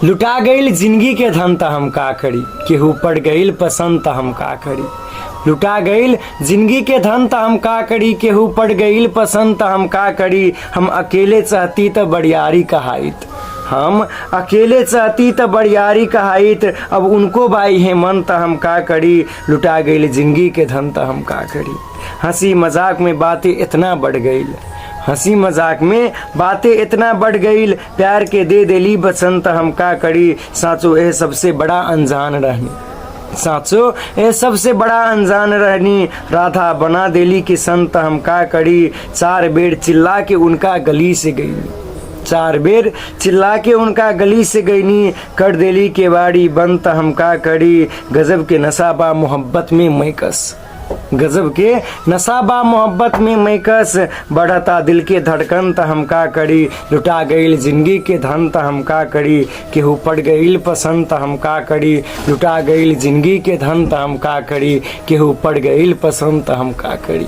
लुटा गईल जिंदगी के धन त हम का करी, केहू पड़ गईल पसंद त हम का करी। लुटा गईल जिंदगी के धन त हम का करी, केहू पड़ गईल पसंद त हम का करी। हम अकेले चाहती त बड़ियारी कहाइत, हम अकेले चाहती त बड़ियारी कहाइत। अब उनको बाई है मन त हम का करी, लुटा गईल जिंदगी के धन त हम का करी। हंसी मजाक में बातें इतना बढ़ गईल, हंसी मजाक में बातें इतना बढ़ गईल। प्यार के दे देली बसंत हम का करी। साँचो ए सबसे बड़ा अनजान रहनी, साँचो ए सबसे बड़ा अनजान रहनी। राधा बना देली कि संत हम का करी। 4 बेर चिल्ला के उनका गली से गई, 4 बेर चिल्ला के उनका गली से गईनी। कर देली के बाड़ी बंत हम का करी। गजब के नशा मोहब्बत में मैकस, गजब के नशा बा मोहब्बत में मैकस। बढ़ता दिल के धड़कन त हम का करी। लुटा गईल जिंदगी के धन त हम का करी, केहू पड़ गईल पसंद त हम का करी। लुटा गईल जिंदगी के धन त हम का करी, केहू पड़ गईल पसंद त हम का करी।